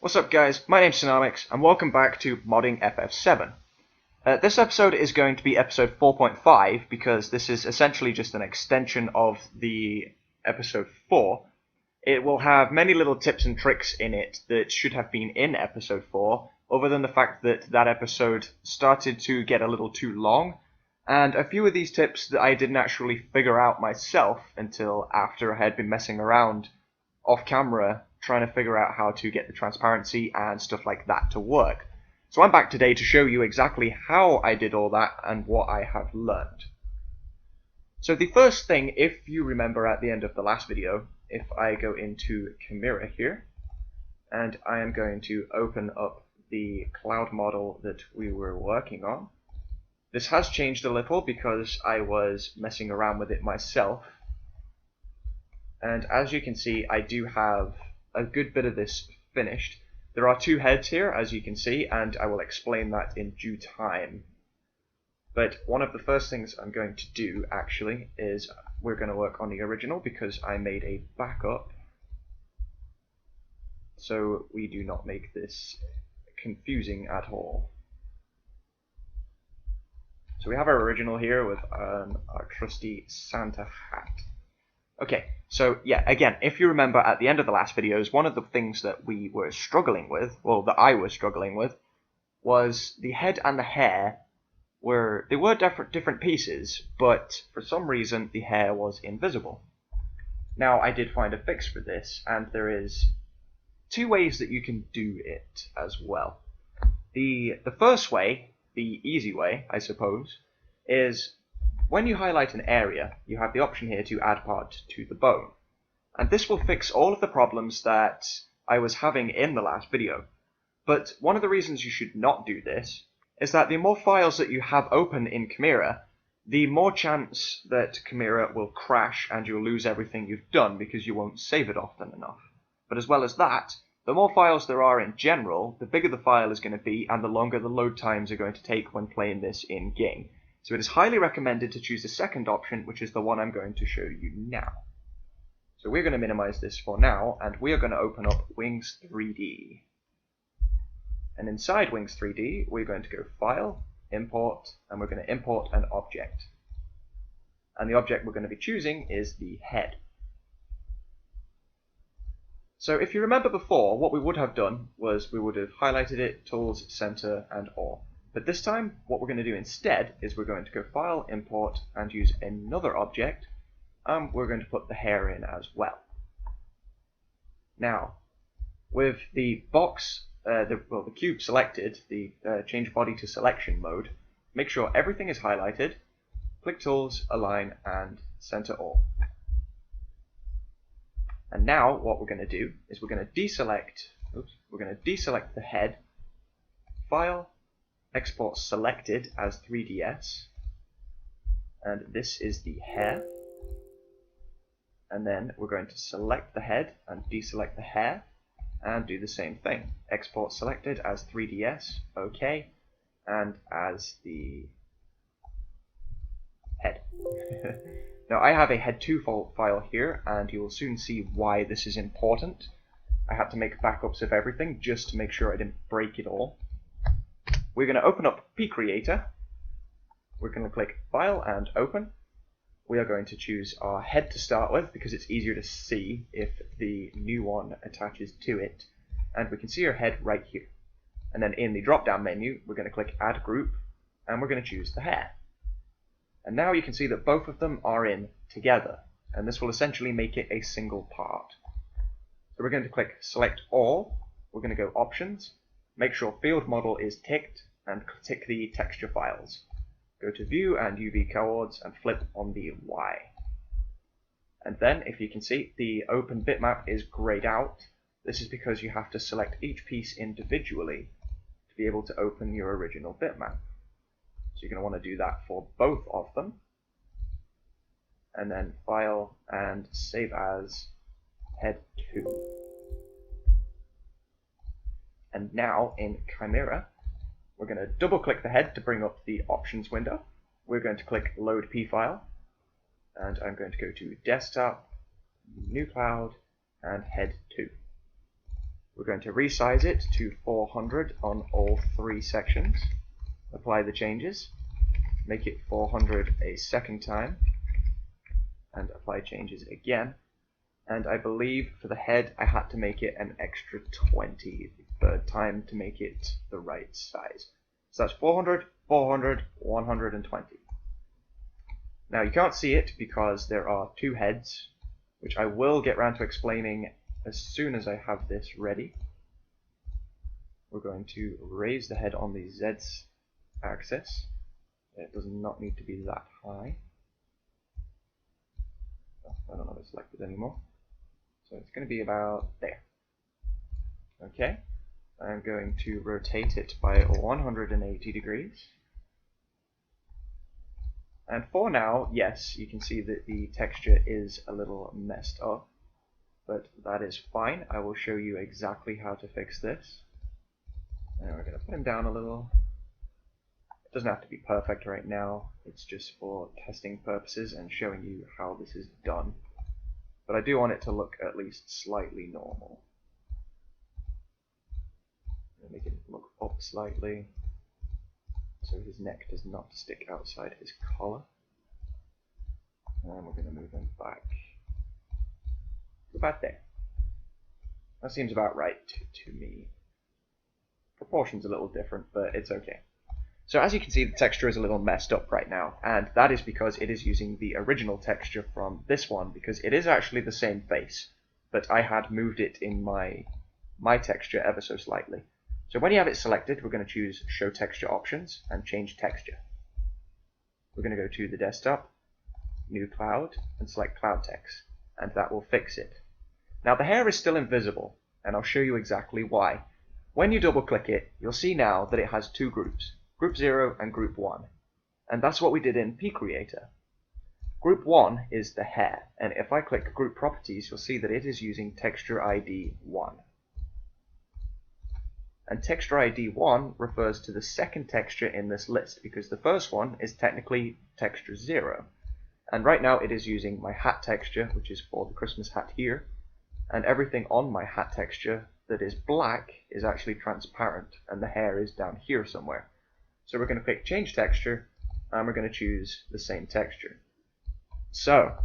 What's up guys, my name's Tsunamods and welcome back to Modding FF7. This episode is going to be episode 4.5 because this is essentially just an extension of the episode 4. It will have many little tips and tricks in it that should have been in episode 4, other than the fact that that episode started to get a little too long, and a few of these tips that I didn't actually figure out myself until after I had been messing around off camera trying to figure out how to get the transparency and stuff like that to work. So I'm back today to show you exactly how I did all that and what I have learned. So the first thing, if you remember at the end of the last video, if I go into Chimera here, and I am going to open up the cloud model that we were working on. This has changed a little because I was messing around with it myself. And as you can see, I do have a good bit of this finished. There are two heads here, as you can see, and I will explain that in due time. But one of the first things I'm going to do, actually, is we're going to work on the original because I made a backup. So we do not make this confusing at all. So we have our original here with our trusty Santa hat. Okay, so yeah, again, if you remember at the end of the last videos, one of the things that we were struggling with, well, that I was struggling with, was the head and the hair were different pieces, but for some reason the hair was invisible. Now, I did find a fix for this, and there is two ways that you can do it as well. The first way, the easy way, I suppose, is when you highlight an area, you have the option here to add part to the bone. And this will fix all of the problems that I was having in the last video. But one of the reasons you should not do this is that the more files that you have open in Chimera, the more chance that Chimera will crash and you'll lose everything you've done because you won't save it often enough. But as well as that, the more files there are in general, the bigger the file is going to be and the longer the load times are going to take when playing this in-game. So it is highly recommended to choose the second option, which is the one I'm going to show you now. So we're going to minimize this for now, and we are going to open up Wings 3D. And inside Wings 3D, we're going to go File, Import, and we're going to import an object. And the object we're going to be choosing is the head. So if you remember before, what we would have done was we would have highlighted it, Tools, Center, and All. But this time, what we're going to do instead is we're going to go File, Import, and use another object, and we're going to put the hair in as well. Now, with the box, the cube selected, the Change Body to Selection mode, make sure everything is highlighted, click Tools, Align, and Center All. And now, what we're going to do is we're going to deselect the head, File, Export Selected as 3DS, and this is the hair, and then we're going to select the head and deselect the hair, and do the same thing. Export Selected as 3DS, OK, and as the head. Now I have a head2 file here, and you will soon see why this is important. I had to make backups of everything just to make sure I didn't break it all. We're going to open up pCreator. We're going to click File and Open. We are going to choose our head to start with because it's easier to see if the new one attaches to it. And we can see our head right here. And then in the drop-down menu, we're going to click Add Group, and we're going to choose the hair. And now you can see that both of them are in together, and this will essentially make it a single part. So we're going to click Select All. We're going to go Options. Make sure Field Model is ticked, and tick the texture files. Go to View and UV Coords and flip on the Y. And then, if you can see, the open bitmap is grayed out. This is because you have to select each piece individually to be able to open your original bitmap. So you're going to want to do that for both of them. And then File and Save as Head 2. And now in Chimera, we're going to double click the head to bring up the options window. We're going to click Load P File, and I'm going to go to Desktop, New Cloud, and Head 2. We're going to resize it to 400 on all 3 sections. Apply the changes. Make it 400 a second time. And apply changes again. And I believe for the head I had to make it an extra 20 the third time to make it the right size. So that's 400, 400, 120. Now you can't see it because there are 2 heads, which I will get round to explaining as soon as I have this ready. We're going to raise the head on the Z axis. It does not need to be that high. I don't have it selected anymore. So it's going to be about there. Okay, I'm going to rotate it by 180 degrees. And for now, yes, you can see that the texture is a little messed up, but that is fine. I will show you exactly how to fix this. And we're going to put him down a little. It doesn't have to be perfect right now, it's just for testing purposes and showing you how this is done. But I do want it to look at least slightly normal. Make it look up slightly, so his neck does not stick outside his collar. And we're going to move him back to about there. That seems about right to me. Proportion's a little different, but it's okay. So as you can see, the texture is a little messed up right now, and that is because it is using the original texture from this one, because it is actually the same face, but I had moved it in my texture ever so slightly. So when you have it selected, we're going to choose Show Texture Options and change Texture. We're going to go to the desktop, New Cloud, and select Cloud Text, and that will fix it. Now the hair is still invisible, and I'll show you exactly why. When you double click it, you'll see now that it has 2 groups, Group 0 and Group 1, and that's what we did in pCreator. Group 1 is the hair, and if I click Group Properties, you'll see that it is using Texture ID 1. And Texture ID 1 refers to the second texture in this list, because the first one is technically Texture 0. And right now it is using my hat texture, which is for the Christmas hat here, and everything on my hat texture that is black is actually transparent, and the hair is down here somewhere. So we're going to click Change Texture, and we're going to choose the same texture. So,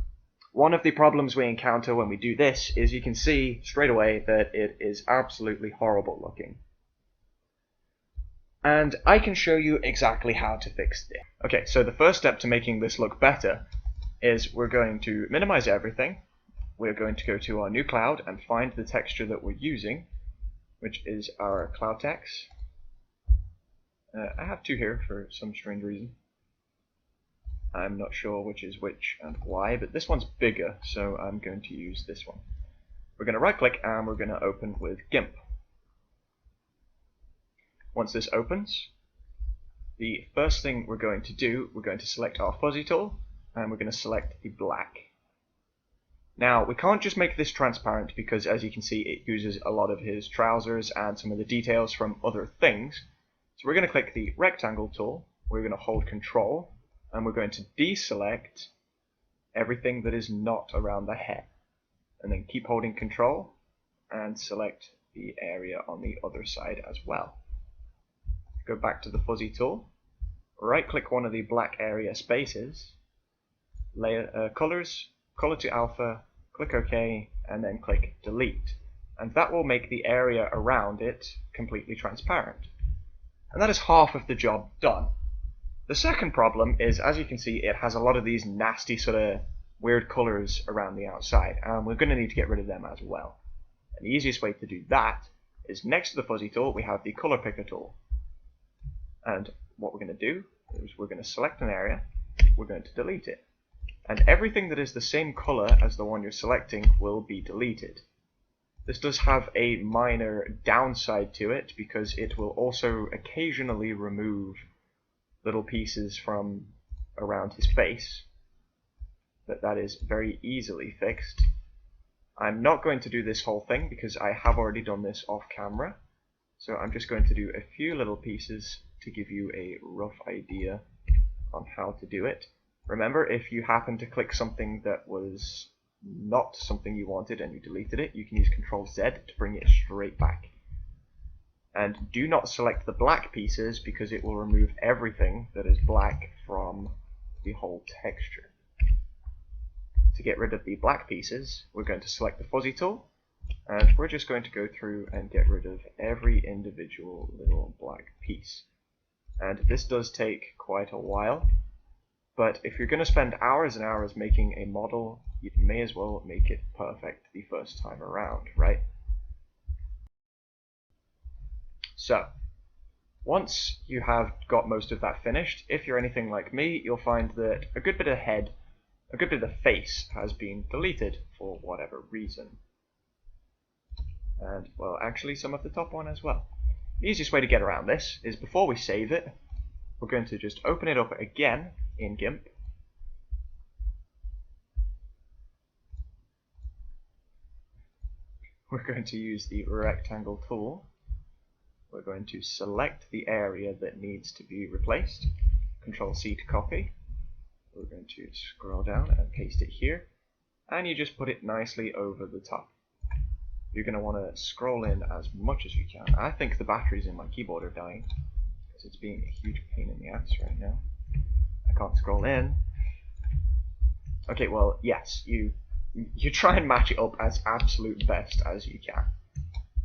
one of the problems we encounter when we do this is you can see straight away that it is absolutely horrible looking. And I can show you exactly how to fix this. Okay, so the first step to making this look better is we're going to minimize everything. We're going to go to our new cloud and find the texture that we're using, which is our cloud text. I have 2 here for some strange reason. I'm not sure which is which and why, but this one's bigger, so I'm going to use this one. We're going to right click and we're going to open with GIMP. Once this opens, the first thing we're going to do, we're going to select our fuzzy tool, and we're going to select the black. Now, we can't just make this transparent because, as you can see, it uses a lot of his trousers and some of the details from other things. So we're going to click the rectangle tool, we're going to hold Control, and we're going to deselect everything that is not around the head. And then keep holding Control, and select the area on the other side as well. Go back to the fuzzy tool, right click one of the black area spaces, layer colors, color to alpha, click OK, and then click delete. And that will make the area around it completely transparent. And that is half of the job done. The second problem is, as you can see, it has a lot of these nasty sort of weird colors around the outside, and we're going to need to get rid of them as well. And the easiest way to do that is next to the fuzzy tool we have the color picker tool. And what we're going to do is we're going to select an area, we're going to delete it. And everything that is the same color as the one you're selecting will be deleted. This does have a minor downside to it because it will also occasionally remove little pieces from around his face, but that is very easily fixed. I'm not going to do this whole thing because I have already done this off camera, so I'm just going to do a few little pieces to give you a rough idea on how to do it. Remember, if you happen to click something that was not something you wanted and you deleted it, you can use Control Z to bring it straight back. And do not select the black pieces because it will remove everything that is black from the whole texture. To get rid of the black pieces, we're going to select the fuzzy tool, and we're just going to go through and get rid of every individual little black piece. And this does take quite a while, but if you're going to spend hours and hours making a model, you may as well make it perfect the first time around, right? So, once you have got most of that finished, if you're anything like me, you'll find that a good bit of the face has been deleted for whatever reason. And, well, actually some of the top one as well. The easiest way to get around this is before we save it, we're going to just open it up again in GIMP. We're going to use the rectangle tool. We're going to select the area that needs to be replaced. Control C to copy. We're going to scroll down and paste it here. And you just put it nicely over the top. You're going to want to scroll in as much as you can. I think the batteries in my keyboard are dying because it's being a huge pain in the ass right now. I can't scroll in. Okay, well, yes, you try and match it up as absolute best as you can.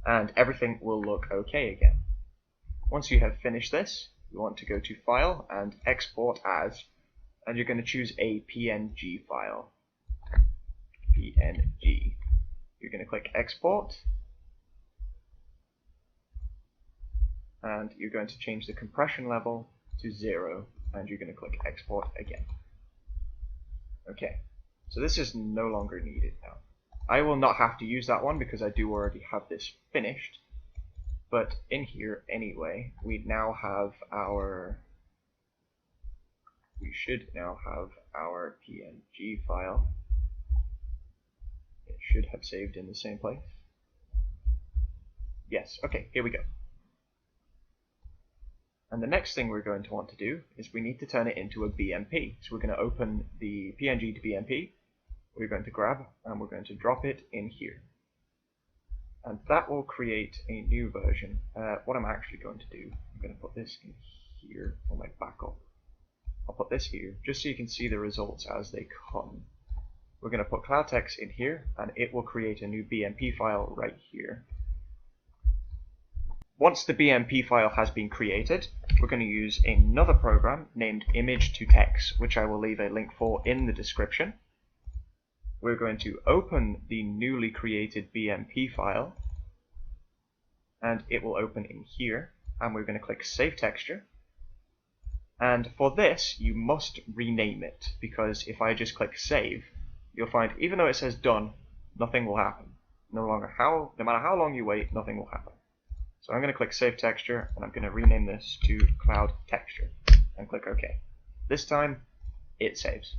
And everything will look okay again. Once you have finished this, you want to go to File and Export As, and you're going to choose a PNG file. PNG. You're going to click Export, and you're going to change the compression level to 0, and you're going to click Export again. Okay, so this is no longer needed now. I will not have to use that one because I do already have this finished, but in here anyway, we should now have our PNG file. It should have saved in the same place. Yes, okay, here we go. And the next thing we're going to want to do is we need to turn it into a BMP. So we're going to open the PNG to BMP. We're going to grab and we're going to drop it in here. And that will create a new version. What I'm actually going to do, I'm going to put this in here for my backup. I'll put this here just so you can see the results as they come. We're going to put cloud text in here and it will create a new BMP file right here. Once the BMP file has been created, we're going to use another program named image2text, which I will leave a link for in the description. We're going to open the newly created BMP file, and it will open in here, and we're going to click Save Texture. And for this, you must rename it, because if I just click Save, you'll find even though it says done, nothing will happen. No matter how long you wait, nothing will happen. So I'm going to click Save Texture, and I'm going to rename this to Cloud Texture, and click OK. This time, it saves.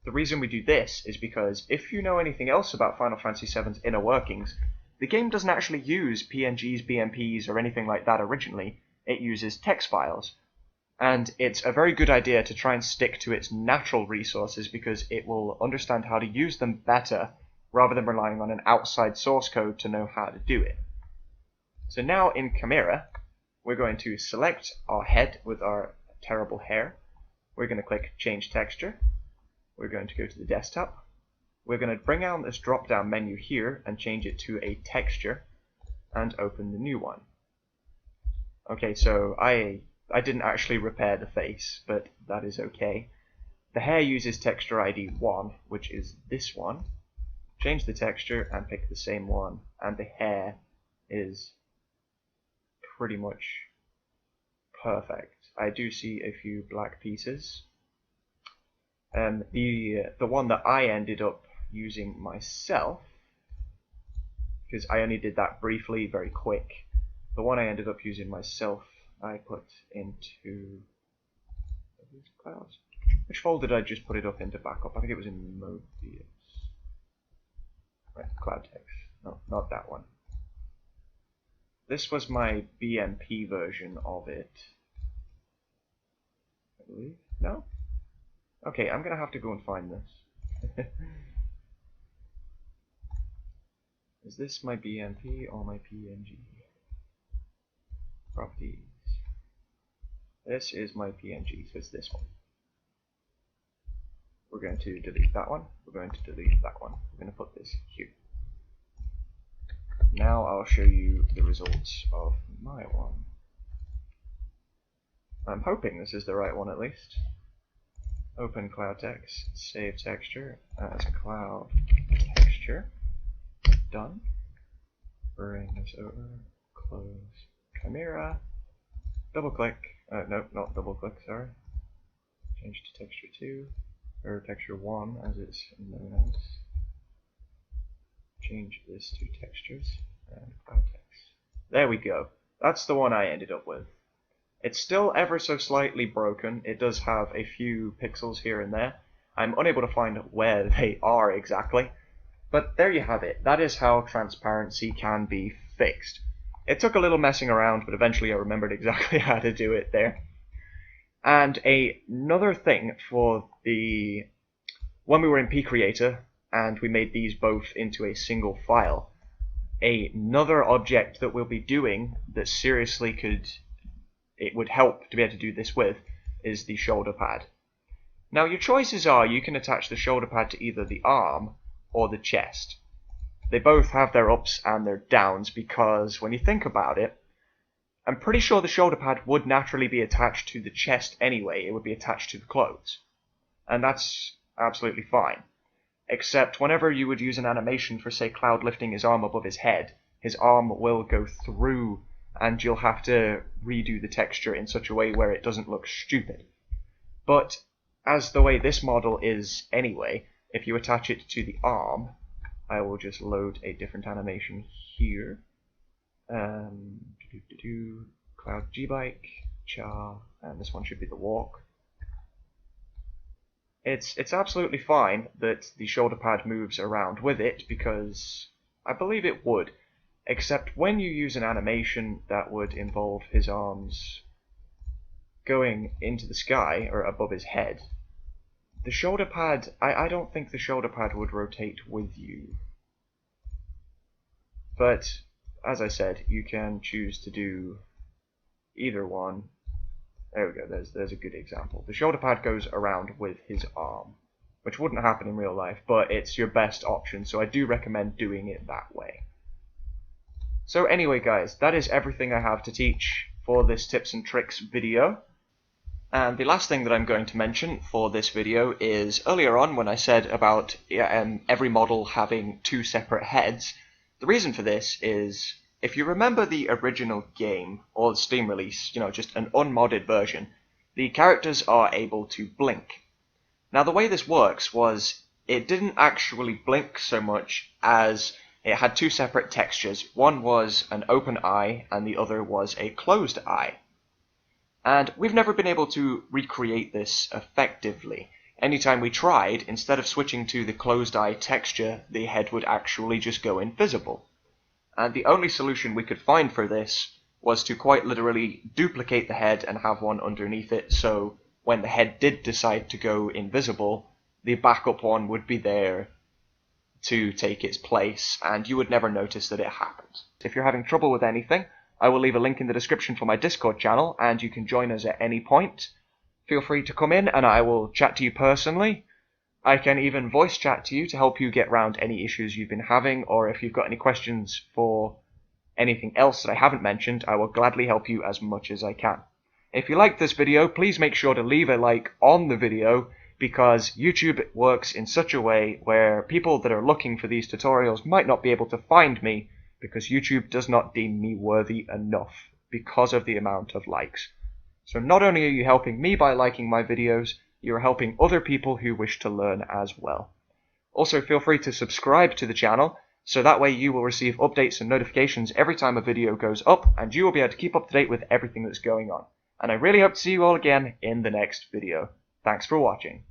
The reason we do this is because if you know anything else about Final Fantasy VII's inner workings, the game doesn't actually use PNGs, BMPs, or anything like that originally. It uses text files. And it's a very good idea to try and stick to its natural resources because it will understand how to use them better rather than relying on an outside source code to know how to do it. So now in Chimera, we're going to select our head with our terrible hair. We're going to click Change Texture. We're going to go to the desktop. We're going to bring out this drop-down menu here and change it to a texture and open the new one. Okay, so I didn't actually repair the face, but that is okay. The hair uses texture ID 1, which is this one. Change the texture and pick the same one, and the hair is pretty much perfect. I do see a few black pieces. The one that I ended up using myself, because I only did that briefly, very quick, the one I ended up using myself, I put into these clouds. Which folder did I just put it up into backup? I think it was in Mobius. Right, cloud text. No, not that one. This was my BMP version of it. I believe. No? Okay, I'm gonna have to go and find this. Is this my BMP or my PNG? Properties. This is my PNG, so it's this one. We're going to delete that one. We're going to delete that one. We're going to put this here. Now I'll show you the results of my one. I'm hoping this is the right one at least. Open cloud text, save texture as cloud texture. Done. Bring this over, close Chimera, double click, no, not double click, sorry. Change to texture 2, or texture 1 as it's known as. Change this to textures and cloud text. There we go. That's the one I ended up with. It's still ever so slightly broken. It does have a few pixels here and there. I'm unable to find where they are exactly. But there you have it. That is how transparency can be fixed. It took a little messing around, but eventually I remembered exactly how to do it there. And another thing for when we were in pCreator and we made these both into a single file, another object that we'll be doing that seriously it would help to be able to do this with is the shoulder pad. Now your choices are you can attach the shoulder pad to either the arm or the chest. They both have their ups and their downs because when you think about it, I'm pretty sure the shoulder pad would naturally be attached to the chest anyway. It would be attached to the clothes. And that's absolutely fine. Except whenever you would use an animation for, say, Cloud lifting his arm above his head, his arm will go through and you'll have to redo the texture in such a way where it doesn't look stupid. But as the way this model is anyway, if you attach it to the arm, I will just load a different animation here. Cloud G-Bike, Cha, and this one should be the walk. It's absolutely fine that the shoulder pad moves around with it because I believe it would, except when you use an animation that would involve his arms going into the sky or above his head, the shoulder pad, I don't think the shoulder pad would rotate with you. But as I said, you can choose to do either one. There we go, there's a good example. The shoulder pad goes around with his arm, which wouldn't happen in real life, but it's your best option, so I do recommend doing it that way. So anyway guys, that is everything I have to teach for this tips and tricks video. And the last thing that I'm going to mention for this video is earlier on when I said about every model having two separate heads. The reason for this is, if you remember the original game, or the Steam release, just an unmodded version, the characters are able to blink. Now the way this works was, it didn't actually blink so much as it had two separate textures. One was an open eye, and the other was a closed eye. And we've never been able to recreate this effectively. Anytime we tried, instead of switching to the closed eye texture, the head would actually just go invisible. And the only solution we could find for this was to quite literally duplicate the head and have one underneath it, so when the head did decide to go invisible, the backup one would be there to take its place, and you would never notice that it happened. If you're having trouble with anything, I will leave a link in the description for my Discord channel, and you can join us at any point. Feel free to come in and I will chat to you personally. I can even voice chat to you to help you get around any issues you've been having, or if you've got any questions for anything else that I haven't mentioned, I will gladly help you as much as I can. If you liked this video, please make sure to leave a like on the video, because YouTube works in such a way where people that are looking for these tutorials might not be able to find me, because YouTube does not deem me worthy enough because of the amount of likes. So not only are you helping me by liking my videos, you're helping other people who wish to learn as well. Also feel free to subscribe to the channel, so that way you will receive updates and notifications every time a video goes up, and you will be able to keep up to date with everything that's going on. And I really hope to see you all again in the next video. Thanks for watching.